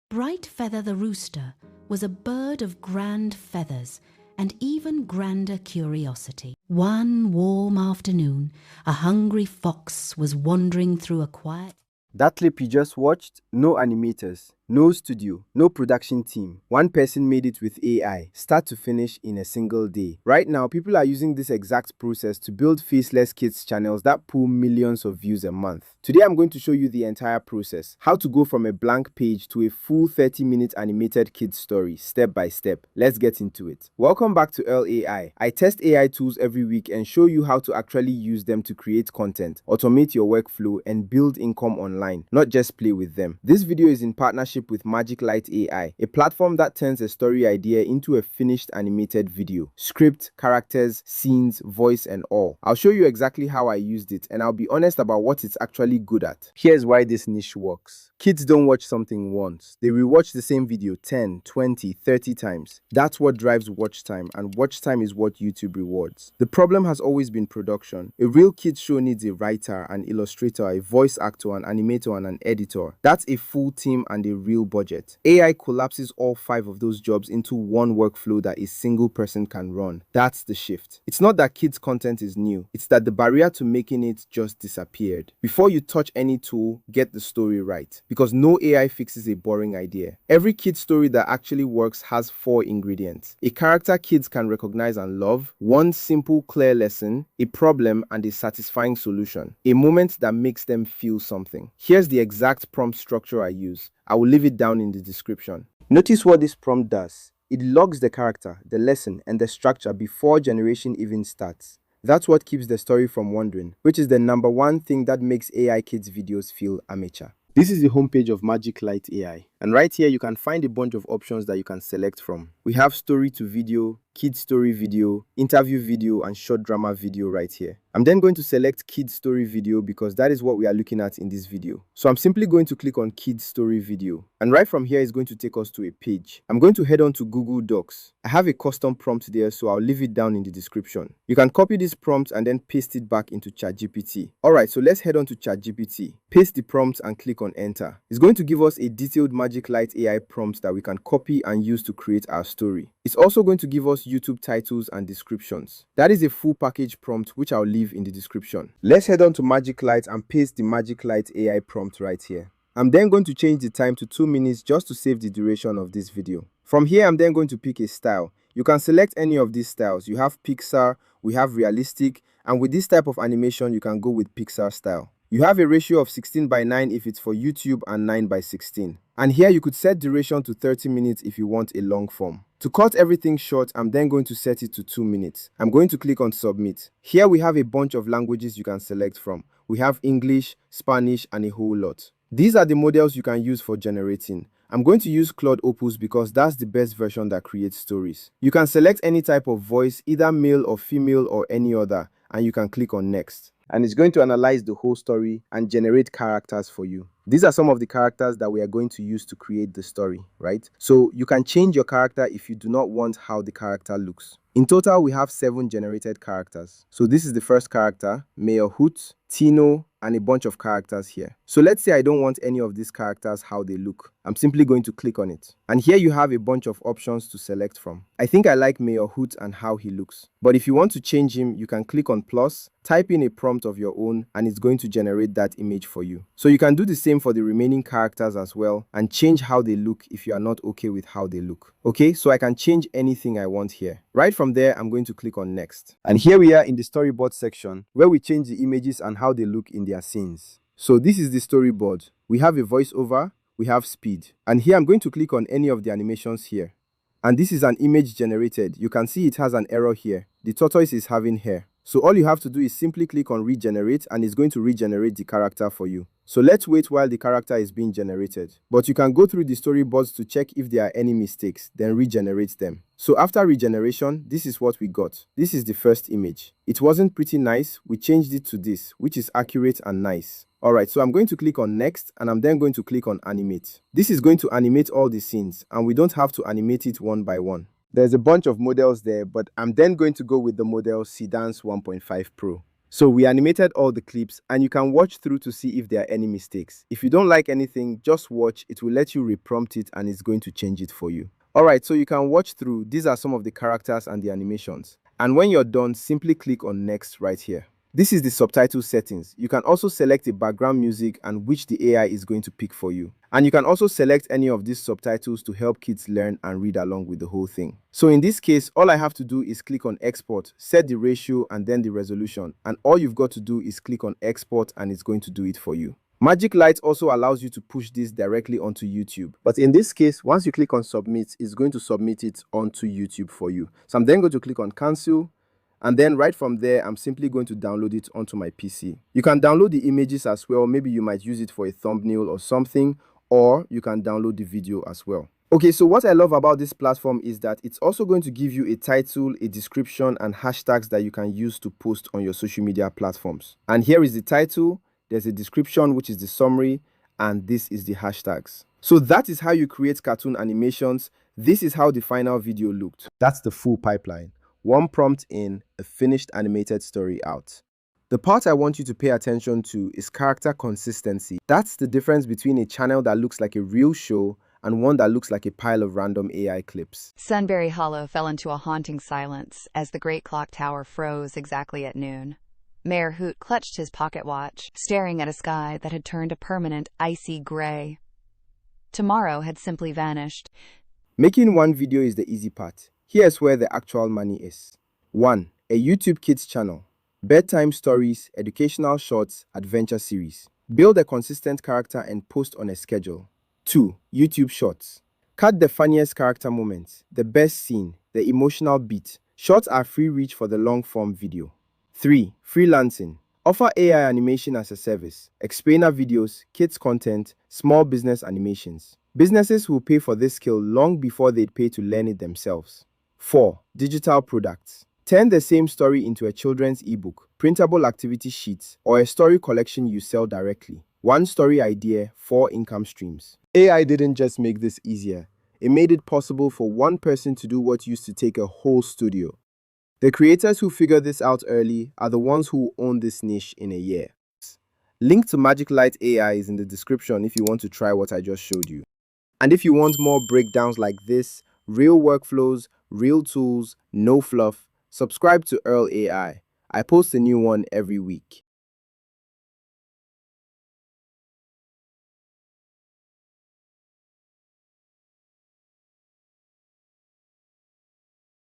Bright Feather the rooster was a bird of grand feathers and even grander curiosity. One warm afternoon, a hungry fox was wandering through a quiet... That clip you just watched, no animators, no studio, no production team. One person made it with AI, start to finish in a single day. Right now, people are using this exact process to build faceless kids channels that pull millions of views a month. Today, I'm going to show you the entire process, how to go from a blank page to a full 30-minute animated kids story, step by step. Let's get into it. Welcome back to AI. I test AI tools every week and show you how to actually use them to create content, automate your workflow, and build income online, not just play with them. This video is in partnership with MagicLight AI, a platform that turns a story idea into a finished animated video. Script, characters, scenes, voice, and all. I'll show you exactly how I used it, and I'll be honest about what it's actually good at. Here's why this niche works. Kids don't watch something once. They will watch the same video 10, 20, 30 times. That's what drives watch time, and watch time is what YouTube rewards. The problem has always been production. A real kids show needs a writer, an illustrator, a voice actor, an animator, and an editor. That's a full team and a real budget. AI collapses all 5 of those jobs into one workflow that a single person can run. That's the shift. It's not that kids' content is new. It's that the barrier to making it just disappeared. Before you touch any tool, get the story right. Because no AI fixes a boring idea. Every kid's story that actually works has 4 ingredients. A character kids can recognize and love, one simple, clear lesson, a problem, and a satisfying solution. A moment that makes them feel something. Here's the exact prompt structure I use. I will leave it down in the description. Notice what this prompt does. It logs the character, the lesson, and the structure before generation even starts. That's what keeps the story from wandering, which is the #1 thing that makes AI kids videos feel amateur. This is the homepage of MagicLight AI, and right here you can find a bunch of options that you can select from. We have story to video, kids story video, interview video, and short drama video right here. I'm then going to select kids story video because that is what we are looking at in this video. So I'm simply going to click on kids story video, and right from here is going to take us to a page. I'm going to head on to Google Docs. I have a custom prompt there, so I'll leave it down in the description. You can copy this prompt and then paste it back into ChatGPT. Alright, so let's head on to ChatGPT. Paste the prompt and click on enter. It's going to give us a detailed MagicLight AI prompt that we can copy and use to create our story. It's also going to give us YouTube titles and descriptions. That is a full package prompt which I'll leave in the description. Let's head on to MagicLight and paste the MagicLight AI prompt right here. I'm then going to change the time to 2 minutes just to save the duration of this video. From here, I'm then going to pick a style. You can select any of these styles. You have Pixar, we have realistic, and with this type of animation, you can go with Pixar style. You have a ratio of 16:9 if it's for YouTube and 9:16. And here you could set duration to 30 minutes if you want a long form. To cut everything short, I'm then going to set it to 2 minutes. I'm going to click on submit. Here we have a bunch of languages you can select from. We have English, Spanish, and a whole lot. These are the models you can use for generating. I'm going to use Claude Opus because that's the best version that creates stories. You can select any type of voice, either male or female or any other, and you can click on next. And it's going to analyze the whole story and generate characters for you. These are some of the characters that we are going to use to create the story, right? So you can change your character if you do not want how the character looks. In total, we have 7 generated characters. So this is the first character, Mayor Hoot, Tino, and a bunch of characters here. So let's say I don't want any of these characters how they look. I'm simply going to click on it. And here you have a bunch of options to select from. I think I like Mayor Hoot and how he looks. But if you want to change him, you can click on plus, type in a prompt of your own, and it's going to generate that image for you. So you can do the same for the remaining characters as well and change how they look if you are not okay with how they look. Okay, so I can change anything I want here. Right from there, I'm going to click on next. And here we are in the storyboard section where we change the images and how they look in their scenes. So this is the storyboard. We have a voiceover, we have speed. And here I'm going to click on any of the animations here. And this is an image generated. You can see it has an error here. The tortoise is having hair. So all you have to do is simply click on regenerate and it's going to regenerate the character for you. So let's wait while the character is being generated. But you can go through the storyboards to check if there are any mistakes, then regenerate them. So after regeneration, this is what we got. This is the first image. It wasn't pretty nice. We changed it to this, which is accurate and nice. Alright, so I'm going to click on next and I'm then going to click on animate. This is going to animate all the scenes and we don't have to animate it one by one. There's a bunch of models there, but I'm then going to go with the model Sedans 1.5 Pro. So we animated all the clips and you can watch through to see if there are any mistakes. If you don't like anything, just watch. It will let you reprompt it and it's going to change it for you. Alright, so you can watch through. These are some of the characters and the animations. And when you're done, simply click on next right here. This is the subtitle settings. You can also select a background music and which the AI is going to pick for you. And you can also select any of these subtitles to help kids learn and read along with the whole thing. So in this case, all I have to do is click on export, set the ratio and then the resolution. And all you've got to do is click on export and it's going to do it for you. MagicLight also allows you to push this directly onto YouTube. But in this case, once you click on submit, it's going to submit it onto YouTube for you. So I'm then going to click on cancel. And then right from there, I'm simply going to download it onto my PC. You can download the images as well. Maybe you might use it for a thumbnail or something, or you can download the video as well. Okay, so what I love about this platform is that it's also going to give you a title, a description, and hashtags that you can use to post on your social media platforms. And here is the title, there's a description, which is the summary, and this is the hashtags. So that is how you create cartoon animations. This is how the final video looked. That's the full pipeline. One prompt in, a finished animated story out. The part I want you to pay attention to is character consistency. That's the difference between a channel that looks like a real show and one that looks like a pile of random AI clips. Sunbury Hollow fell into a haunting silence as the great clock tower froze exactly at noon. Mayor Hoot clutched his pocket watch, staring at a sky that had turned a permanent, icy gray. Tomorrow had simply vanished. Making one video is the easy part. Here's where the actual money is. 1. A YouTube Kids channel. Bedtime stories, educational shorts, adventure series. Build a consistent character and post on a schedule. 2. YouTube Shorts. Cut the funniest character moments, the best scene, the emotional beat. Shorts are free reach for the long-form video. 3. Freelancing. Offer AI animation as a service. Explainer videos, kids content, small business animations. Businesses will pay for this skill long before they'd pay to learn it themselves. 4. Digital products. Turn the same story into a children's ebook, printable activity sheets, or a story collection you sell directly. One story idea, 4 income streams. AI didn't just make this easier. It made it possible for one person to do what used to take a whole studio. The creators who figured this out early are the ones who own this niche in a year. Link to MagicLight AI is in the description if you want to try what I just showed you. And if you want more breakdowns like this, real workflows, real tools, no fluff, subscribe to Earl AI. I post a new one every week.